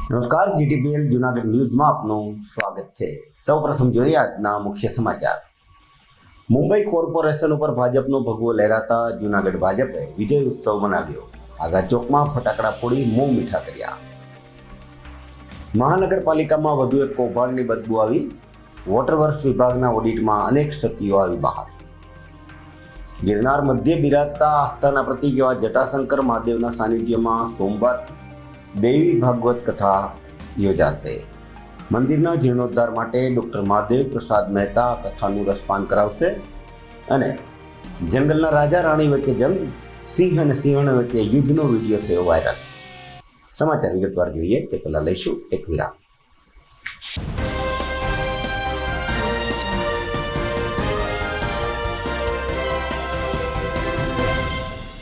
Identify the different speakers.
Speaker 1: નમસ્કાર, જીટીપીએલ જૂનાગઢ ન્યૂઝમાં આપનું સ્વાગત છે। સૌપ્રથમ જોઈએ આજના મુખ્ય સમાચાર। મુંબઈ કોર્પોરેશન ઉપર ભાજપનો ભગવો લહેરાતા જૂનાગઢ ભાજપે વિજય ઉત્સવ મનાવ્યો। આઝાદ ચોકમાં ફટાકડા ફોડી મોં મીઠા કર્યા। મહાનગરપાલિકામાં વધુ એક કૌભાંડની બદબુ આવી। વોટરવર્ક્સ વિભાગના ઓડિટમાં અનેક ક્ષતિઓ આવી બહાર। ગિરનાર મધ્ય બિરાજતા આસ્થાના પ્રતીક એવા જટાશંકર મહાદેવના સાનિધ્યમાં સોમવારથી દેવી ભાગવત કથા યોજાશે। મંદિરના જીર્ણોદ્ધાર માટે ડૉક્ટર મહાદેવ પ્રસાદ મહેતા કથાનું રસપાન કરાવશે અને જંગલના રાજા રાણી વચ્ચે જંગ, સિંહ અને સિંહણ વચ્ચે યુદ્ધનો વિડીયો થયો વાયરલ। સમાચાર વિગતવાર જોઈએ તે પહેલાં લઈશું એક વિરામ।